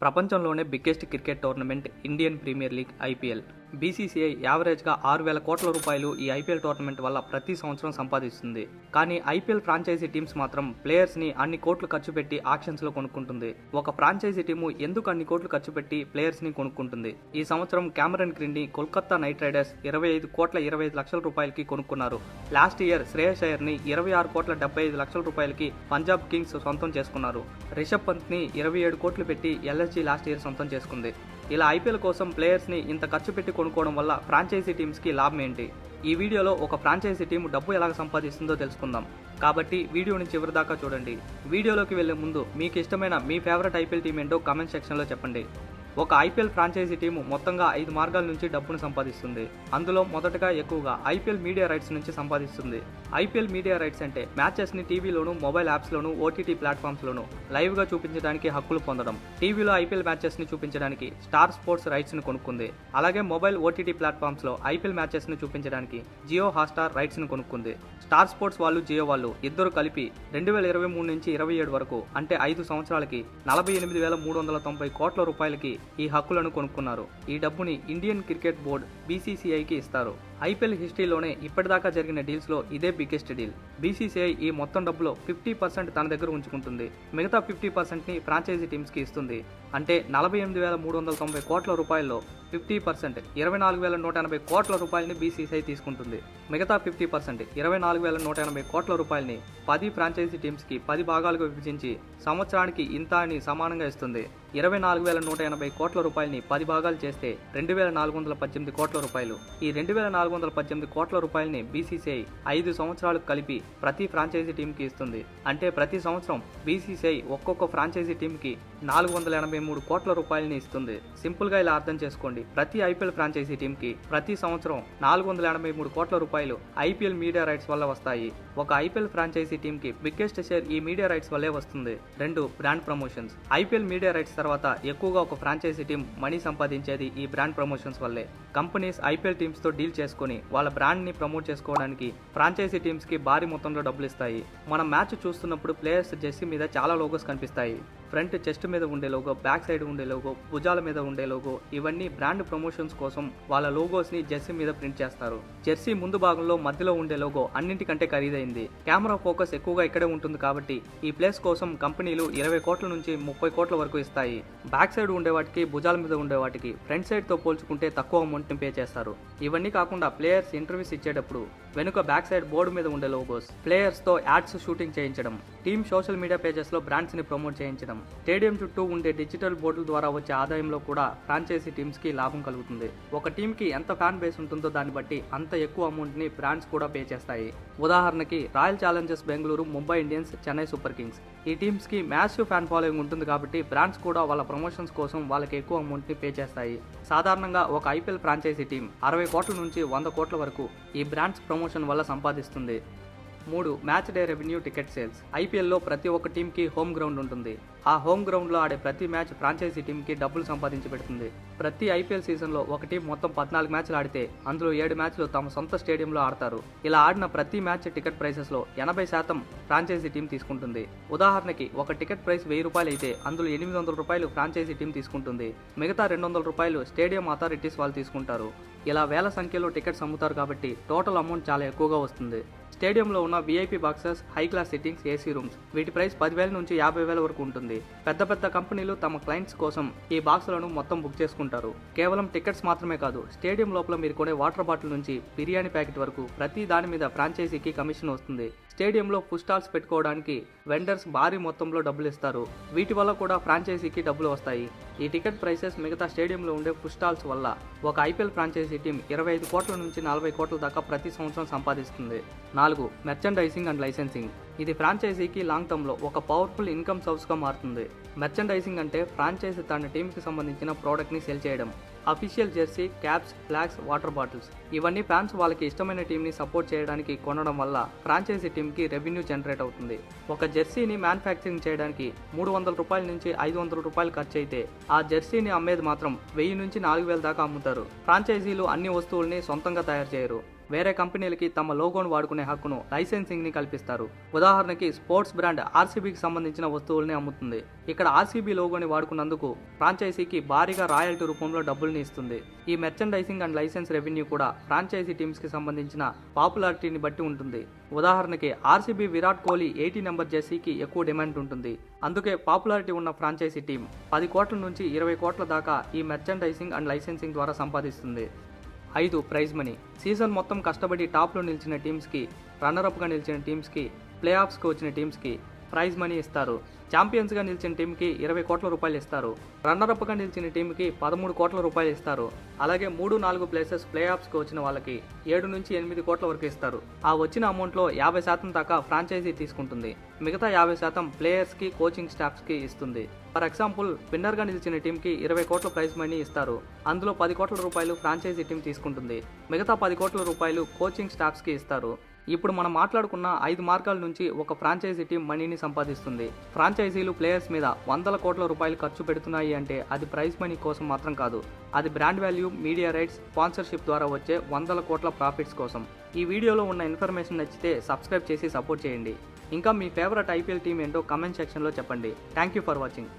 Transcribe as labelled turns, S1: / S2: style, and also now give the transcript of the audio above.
S1: ప్రపంచంలోనే biggest cricket tournament Indian premier league IPL. BCCI యావరేజ్గా 6,000 కోట్ల రూపాయలు ఈ ఐపీఎల్ టోర్నమెంట్ వల్ల ప్రతి సంవత్సరం సంపాదిస్తుంది. కానీ ఐపీఎల్ ఫ్రాంచైజీ టీమ్స్ మాత్రం ప్లేయర్స్ని అన్ని కోట్లు ఖర్చు పెట్టి ఆక్షన్స్లో కొనుక్కుంటుంది. ఒక ఫ్రాంచైజీ టీము ఎందుకు అన్ని కోట్లు ఖర్చు పెట్టి ప్లేయర్స్ని కొనుక్కుంటుంది? ఈ సంవత్సరం క్యామరన్ గ్రీన్ని కోల్కతా నైట్ రైడర్స్ 25 కోట్ల 25 లక్షల రూపాయలకి కొనుక్కున్నారు. లాస్ట్ ఇయర్ శ్రేయస్ అయ్యర్ని 26 కోట్ల 75 లక్షల రూపాయలకి పంజాబ్ కింగ్స్ సొంతం చేసుకున్నారు. రిషబ్ పంత్ని 27 కోట్లు పెట్టి ఎల్ఎస్జీ లాస్ట్ ఇయర్ సొంతం చేసుకుంది. ఇలా ఐపీఎల్ కోసం ప్లేయర్స్ని ఇంత ఖర్చు పెట్టి కొనుక్కోవడం వల్ల ఫ్రాంచైజీ టీమ్స్కి లాభం ఏంటి? ఈ వీడియోలో ఒక ఫ్రాంచైజీ టీం డబ్బు ఎలా సంపాదిస్తుందో తెలుసుకుందాం. కాబట్టి వీడియోని చివరి దాకా చూడండి. వీడియోలోకి వెళ్లే ముందు మీకు ఇష్టమైన మీ ఫేవరెట్ ఐపీఎల్ టీం ఏంటో కామెంట్ సెక్షన్లో చెప్పండి. ఒక ఐపీఎల్ ఫ్రాంచైజీ టీము మొత్తంగా 5 మార్గాల నుంచి డబ్బును సంపాదిస్తుంది. అందులో మొదటగా ఎక్కువగా ఐపీఎల్ మీడియా రైట్స్ నుంచి సంపాదిస్తుంది. ఐపీఎల్ మీడియా రైట్స్ అంటే మ్యాచెస్ని టీవీలోను, మొబైల్ యాప్స్లోను, ఓటీటీ ప్లాట్ఫామ్స్లోను లైవ్గా చూపించడానికి హక్కులు పొందడం. టీవీలో ఐపీఎల్ మ్యాచెస్ని చూపించడానికి స్టార్ స్పోర్ట్స్ రైట్స్ని కొనుక్కుంది. అలాగే మొబైల్ ఓటీటీ ప్లాట్ఫామ్స్లో ఐపీఎల్ మ్యాచెస్ని చూపించడానికి జియో హాట్స్టార్ రైట్స్ని కొనుక్కుంది. స్టార్ స్పోర్ట్స్ వాళ్ళు, జియో వాళ్ళు ఇద్దరు కలిపి 2023 నుంచి 27 వరకు అంటే 5 సంవత్సరాలకి 48,390 కోట్ల రూపాయలకి ఈ హక్కులను కొనుక్కున్నారు. ఈ డబ్బుని ఇండియన్ క్రికెట్ బోర్డు బీసీసీఐకి ఇస్తారు. ఐపీఎల్ హిస్టరీలోనే ఇప్పటిదాకా జరిగిన డీల్స్లో ఇదే బిగ్గెస్ట్ డీల్. బీసీసీఐ ఈ మొత్తం డబ్బులో 50% తన దగ్గర ఉంచుకుంటుంది. మిగతా 50%ని ఫ్రాంచైజీ టీమ్స్కి ఇస్తుంది. అంటే 48,390 కోట్ల రూపాయల్లో 50% 24,180 కోట్ల రూపాయలని బీసీసీఐ తీసుకుంటుంది. మిగతా 50% 24,180 కోట్ల రూపాయలని 10 ఫ్రాంచైజీ టీమ్స్కి 10 భాగాలుగా విభజించి సంవత్సరానికి ఇంత అని సమానంగా ఇస్తుంది. 24,180 కోట్ల రూపాయలని 10 భాగాలు చేస్తే 2,418 కోట్ల రూపాయలు. ఈ 2,418 కోట్ల రూపాయలని బీసీసీఐ 5 సంవత్సరాలకు కలిపి ప్రతి ఫ్రాంచైజీ టీంకి ఇస్తుంది. అంటే ప్రతి సంవత్సరం బీసీసీఐ ఒక్కొక్క ఫ్రాంచైజీ టీంకి 483 కోట్ల రూపాయలని ఇస్తుంది. సింపుల్గా ఇలా అర్థం చేసుకోండి. ప్రతి ఐపీఎల్ ఫ్రాంచైజీ టీంకి ప్రతి సంవత్సరం 483 కోట్ల రూపాయలు ఐపీఎల్ మీడియా రైట్స్ వల్ల వస్తాయి. ఒక ఐపీఎల్ ఫ్రాంచైజీ టీంకి బిగ్గెస్ట్ షేర్ ఈ మీడియా రైట్స్ వల్లే వస్తుంది. 2 brand promotions. IPL media rights తర్వాత ఎక్కువగా ఒక ఫ్రాంచైజీ టీం మనీ సంపాదించేది ఈ బ్రాండ్ ప్రమోషన్స్ వల్లే. కంపెనీస్ ఐపీఎల్ టీమ్స్ తో డీల్ చేసుకుని వాళ్ళ బ్రాండ్ ని ప్రమోట్ చేసుకోవడానికి ఫ్రాంచైజీ టీమ్స్ కి భారీ మొత్తంలో డబ్బులు ఇస్తాయి. మనం మ్యాచ్ చూస్తున్నప్పుడు ప్లేయర్స్ జెర్సీ మీద చాలా లోగోస్ కనిపిస్తాయి. ఫ్రంట్ చెస్ట్ మీద ఉండే లోగో, బ్యాక్ సైడ్ ఉండే లోగో, భుజాల మీద ఉండే లోగో, ఇవన్నీ బ్రాండ్ ప్రమోషన్స్ కోసం వాళ్ళ లోగోస్ ని జెర్సీ మీద ప్రింట్ చేస్తారు. జెర్సీ ముందు భాగంలో మధ్యలో ఉండే లోగో అన్నింటికంటే ఖరీదైంది. కెమెరా ఫోకస్ ఎక్కువగా ఇక్కడే ఉంటుంది కాబట్టి ఈ ప్లేస్ కోసం కంపెనీలు 20 కోట్ల నుంచి 30 కోట్ల వరకు ఇస్తాయి. బ్యాక్ సైడ్ ఉండే వాటికి, భుజాల మీద ఉండే వాటికి ఫ్రంట్ సైడ్ తో పోల్చుకుంటే తక్కువ అమౌంట్ ని పే చేస్తారు. ఇవన్నీ కాకుండా ప్లేయర్స్ ఇంటర్వ్యూస్ ఇచ్చేటప్పుడు వెనుక బ్యాక్ సైడ్ బోర్డు మీద ఉండే లోగోస్, ప్లేయర్స్ తో యాడ్స్ షూటింగ్ చేయించడం, టీమ్ సోషల్ మీడియా పేజెస్ లో బ్రాండ్స్ ని ప్రమోట్ చేయించడం, స్టేడియం చుట్టూ ఉండే డిజిటల్ బోర్డుల ద్వారా వచ్చే ఆదాయంలో కూడా ఫ్రాంచైజీ టీమ్స్ కి లాభం కలుగుతుంది. ఒక టీమ్ కి ఎంత ఫ్యాన్ బేస్ ఉంటుందో దాన్ని బట్టి అంత ఎక్కువ అమౌంట్ ని బ్రాండ్స్ కూడా పే చేస్తాయి. ఉదాహరణకి royal Challengers Bengaluru, Mumbai Indians, Chennai super Kings ఈ టీమ్స్ కి మ్యాసివ్ ఫ్యాన్ ఫాలోయింగ్ ఉంటుంది కాబట్టి బ్రాండ్స్ కూడా వాళ్ళ ప్రమోషన్స్ కోసం వాళ్ళకి ఎక్కువ అమౌంట్ ని పే చేస్తాయి. సాధారణంగా ఒక ఐపీఎల్ ఫ్రాంచైజీ టీం 60 కోట్ల నుంచి 100 కోట్ల వరకు ఈ బ్రాండ్స్ ప్రమోషన్ వల్ల సంపాదిస్తుంది. 3 match day revenue ticket sales. ఐపీఎల్లో ప్రతి ఒక్క టీంకి హోమ్ గ్రౌండ్ ఉంటుంది. ఆ హోమ్ గ్రౌండ్లో ఆడే ప్రతి మ్యాచ్ ఫ్రాంచైజీ టీంకి డబ్బులు సంపాదించి పెడుతుంది. ప్రతి ఐపీఎల్ సీజన్లో ఒక టీం మొత్తం 14 మ్యాచ్లు ఆడితే అందులో 7 మ్యాచ్లు తమ సొంత స్టేడియంలో ఆడతారు. ఇలా ఆడిన ప్రతి మ్యాచ్ టికెట్ ప్రైసెస్లో 80% ఫ్రాంచైజీ టీం తీసుకుంటుంది. ఉదాహరణకి ఒక టికెట్ ప్రైస్ 1000 రూపాయలు అయితే అందులో 800 రూపాయలు ఫ్రాంచైజీ టీం తీసుకుంటుంది. మిగతా 200 రూపాయలు స్టేడియం అథారిటీస్ వాళ్ళు తీసుకుంటారు. ఇలా వేల సంఖ్యలో టికెట్స్ అమ్ముతారు కాబట్టి టోటల్ అమౌంట్ చాలా ఎక్కువగా వస్తుంది. స్టేడియంలో ఉన్న VIP boxes, high class sittings, AC rooms వీటి ప్రైస్ 10,000 నుంచి 50,000 వరకు ఉంటుంది. పెద్ద పెద్ద కంపెనీలు తమ క్లయింట్స్ కోసం ఈ బాక్సులను మొత్తం బుక్ చేసుకుంటారు. కేవలం టికెట్స్ మాత్రమే కాదు, స్టేడియం లోపల మీరు కొనే వాటర్ బాటిల్ నుంచి బిర్యానీ ప్యాకెట్ వరకు ప్రతి దాని మీద ఫ్రాంచైజీకి కమిషన్ వస్తుంది. స్టేడియంలో ఫుడ్ స్టాల్స్ పెట్టుకోవడానికి వెండర్స్ భారీ మొత్తంలో డబ్బులు ఇస్తారు. వీటి వల్ల కూడా ఫ్రాంచైజీకి డబ్బులు వస్తాయి. ఈ టికెట్ ప్రైసెస్ మిగతా స్టేడియంలో ఉండే ఫుడ్ స్టాల్స్ వల్ల ఒక ఐపీఎల్ ఫ్రాంచైజీ టీం 25 కోట్ల నుంచి 40 కోట్ల దాకా ప్రతి సంవత్సరం సంపాదిస్తుంది. 4 మెర్చండైజింగ్ అండ్ లైసెన్సింగ్. ఇది ఫ్రాంచైజీకి లాంగ్ టర్మ్ లో ఒక పవర్ఫుల్ ఇన్కమ్ సోర్స్ గా మారుతుంది. మెర్చండైజింగ్ అంటే ఫ్రాంచైజీ తన టీంకి సంబంధించిన ప్రోడక్ట్ ని సేల్ చేయడం. Official Jersey, caps, flags, water bottles ఇవన్నీ ఫ్యాన్స్ వాళ్ళకి ఇష్టమైన టీంని సపోర్ట్ చేయడానికి కొనడం వల్ల ఫ్రాంచైజీ టీంకి రెవెన్యూ జనరేట్ అవుతుంది. ఒక జెర్సీని మ్యానుఫ్యాక్చరింగ్ చేయడానికి 300 రూపాయల నుంచి 500 రూపాయలు ఖర్చు అయితే ఆ జెర్సీని అమ్మేది మాత్రం 1000 నుంచి 4000 దాకా అమ్ముతారు. ఫ్రాంచైజీలు అన్ని వస్తువుల్ని సొంతంగా తయారు చేయరు. వేరే కంపెనీలకి తమ లోగోను వాడుకునే హక్కును లైసెన్సింగ్ ని కల్పిస్తారు. ఉదాహరణకి స్పోర్ట్స్ బ్రాండ్ ఆర్సీబీకి సంబంధించిన వస్తువుల్ని అమ్ముతుంది. ఇక్కడ ఆర్సీబీ లోగోని వాడుకున్నందుకు ఫ్రాంచైజీకి భారీగా రాయల్టీ రూపంలో డబ్బుల్ని ఇస్తుంది. ఈ మెర్చండైజింగ్ అండ్ లైసెన్స్ రెవెన్యూ కూడా ఫ్రాంచైజీ టీమ్స్ కి సంబంధించిన పాపులారిటీని బట్టి ఉంటుంది. ఉదాహరణకి ఆర్సీబీ విరాట్ కోహ్లీ 80 నెంబర్ జెర్సీకి ఎక్కువ డిమాండ్ ఉంటుంది. అందుకే పాపులారిటీ ఉన్న ఫ్రాంచైజీ టీం 10 కోట్ల నుంచి 20 కోట్ల దాకా ఈ మెర్చండైజింగ్ అండ్ లైసెన్సింగ్ ద్వారా సంపాదిస్తుంది. 5. Prize money. సీజన్ మొత్తం కష్టపడి టాప్లో నిలిచిన టీమ్స్కి, రన్నరప్గా నిలిచిన టీమ్స్కి, ప్లే ఆఫ్స్కి వచ్చిన టీమ్స్కి ప్రైజ్ మనీ ఇస్తారు. ఛాంపియన్స్గా నిలిచిన టీంకి 20 కోట్ల రూపాయలు ఇస్తారు. రన్నరప్గా నిలిచిన టీంకి 13 కోట్ల రూపాయలు ఇస్తారు. అలాగే 3-4 ప్లేసెస్ ప్లే ఆఫ్స్కి వచ్చిన వాళ్ళకి 7 నుంచి 8 కోట్ల వరకు ఇస్తారు. ఆ వచ్చిన అమౌంట్లో 50% దాకా ఫ్రాంచైజీ తీసుకుంటుంది. మిగతా 50% ప్లేయర్స్కి, కోచింగ్ స్టాఫ్స్కి ఇస్తుంది. ఫర్ ఎగ్జాంపుల్, విన్నర్గా నిలిచిన టీంకి 20 కోట్ల ప్రైజ్ మనీ ఇస్తారు. అందులో 10 కోట్ల రూపాయలు ఫ్రాంచైజీ టీం తీసుకుంటుంది. మిగతా 10 కోట్ల రూపాయలు కోచింగ్ స్టాఫ్స్కి ఇస్తారు. ఇప్పుడు మనం మాట్లాడుకున్న 5 మార్గాల నుంచి ఒక ఫ్రాంచైజీ టీం మనీని సంపాదిస్తుంది. ఫ్రాంచైజీలు ప్లేయర్స్ మీద 100 కోట్ల రూపాయలు ఖర్చు పెడుతున్నాయి అంటే అది ప్రైజ్ మనీ కోసం మాత్రం కాదు. అది brand value, media rights, sponsorship ద్వారా వచ్చే 100 కోట్ల ప్రాఫిట్స్ కోసం. ఈ వీడియోలో ఉన్న ఇన్ఫర్మేషన్ నచ్చితే సబ్స్క్రైబ్ చేసి సపోర్ట్ చేయండి. ఇంకా మీ ఫేవరెట్ ఐపీఎల్ టీం ఏంటో కమెంట్ సెక్షన్లో చెప్పండి. Thank you for watching.